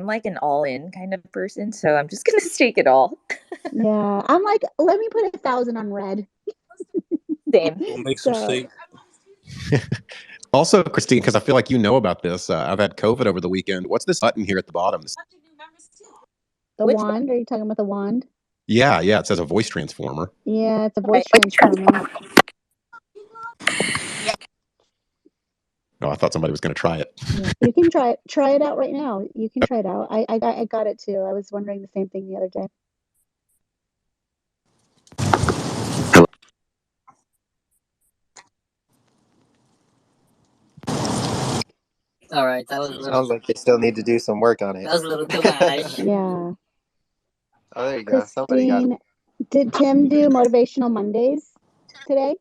like an all-in kind of person, so I'm just gonna stake it all.
Yeah, I'm like, let me put 1,000 on red.
Same.
We'll make some
So,
steak.
Also, Christine, because I feel like you know about this, I've had COVID over the weekend. What's this button here at the bottom?
the
Which
wand? Are you talking about the wand?
Yeah, it says a voice transformer.
Yeah, it's a voice transformer.
Oh, I thought somebody was going to try it.
Yeah, you can try it out right now. You can try it out. I got it too. I was wondering the same thing the other day.
All right, that was a little.
Sounds like they still need to do some work on it.
That was a little too much.
Yeah.
Oh, there you go. Somebody got it.
Christine, did Tim do Motivational Mondays today?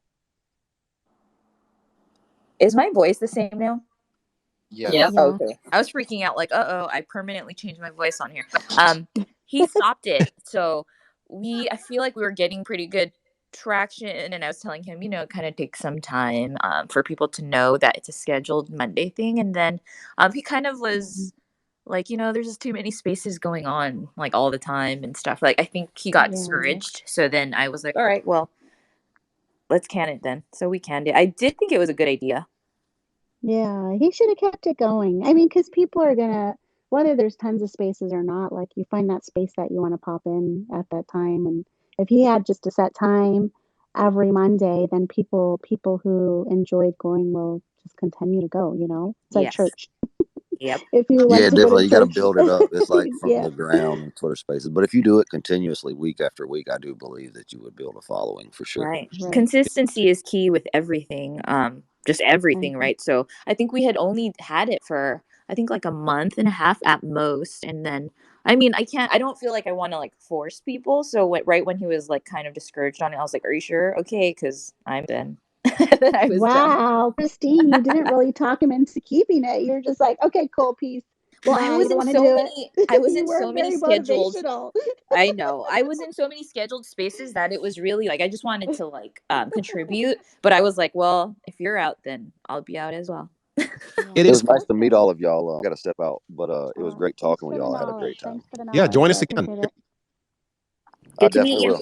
is my voice the same now?
Yes.
Yeah.
Yeah.
Okay. I was freaking out like, I permanently changed my voice on here. He stopped it. So I feel like we were getting pretty good traction, and I was telling him, it kind of takes some time for people to know that it's a scheduled Monday thing. And then he kind of was like, there's just too many spaces going on like all the time and stuff. Like, I think he got discouraged. So then I was like, all right, well, let's can it then. So we canned it. I did think it was a good idea.
Yeah, he should have kept it going. I mean, because people are gonna, whether there's tons of spaces or not, like you find that space that you want to pop in at that time. And if he had just a set time every Monday, then people who enjoyed going will just continue to go, It's like
Yes.
church.
Yep.
If you like
Yeah,
to go
definitely.
to
You got to
church.
build it up. It's like from
Yeah.
the ground in Twitter Spaces. But if you do it continuously, week after week, I do believe that you would build a following for sure.
Right.
Right.
Consistency is key with everything. Just everything,
agree.
right? So I think we had only had it for I think like a month and a half at most, and then I mean I don't feel like I want to like force people. So right when he was like kind of discouraged on it, I was like, "Are you sure?" Okay, because I'm then. Then I was done.
Wow, Christine, you didn't really talk him into keeping it. You're just like, okay, cool, peace.
Well,
Bye. You don't want to do it.
I was
You
in so
weren't
many
very
scheduled.
motivational.
I know. I was in so many scheduled spaces that it was really like I just wanted to like contribute, but I was like, well, if you're out, then I'll be out as well.
It
It
is
was nice to meet all of y'all. I got to step out, but it was great
Thanks
talking
for
with
the
y'all. I had a
knowledge.
great time.
Thanks for the
Yeah,
knowledge.
join
I
us again.
appreciate it.
I
Good to meet
definitely
you.
will.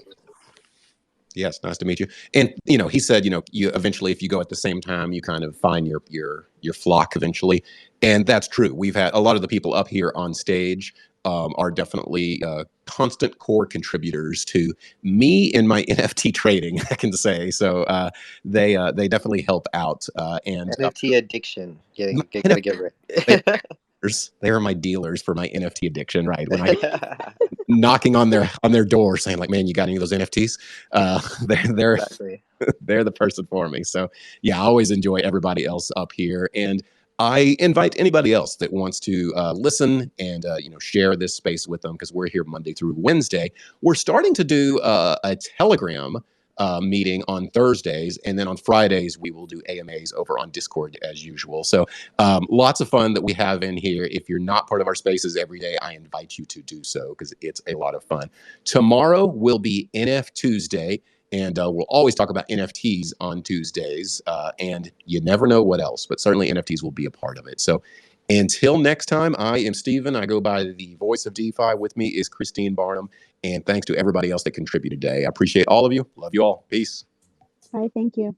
Yes, nice to meet you. And he said, you eventually, if you go at the same time, you kind of find your flock eventually, and that's true. We've had a lot of the people up here on stage are definitely constant core contributors to me in my NFT trading. I can say so. They definitely help out. And
NFT addiction.
my
Gotta get
NFT
rid.
they are my dealers for my NFT addiction. Right when I knocking on their door saying like, man, you got any of those NFTs? They're
Exactly.
they're the person for me. So yeah, I always enjoy everybody else up here, and I invite anybody else that wants to listen and share this space with them, because we're here Monday through Wednesday. We're starting to do a Telegram meeting on Thursdays, and then on Fridays we will do AMAs over on Discord as usual. So lots of fun that we have in here. If you're not part of our spaces every day, I invite you to do so because it's a lot of fun. Tomorrow will be NFTuesday, and we'll always talk about NFTs on Tuesdays, and you never know what else, but certainly NFTs will be a part of it. So until next time, I am Steven. I go by the voice of DeFi. With me is Christine Barnum. And thanks to everybody else that contributed today. I appreciate all of you. Love you all. Peace.
Bye. Thank you.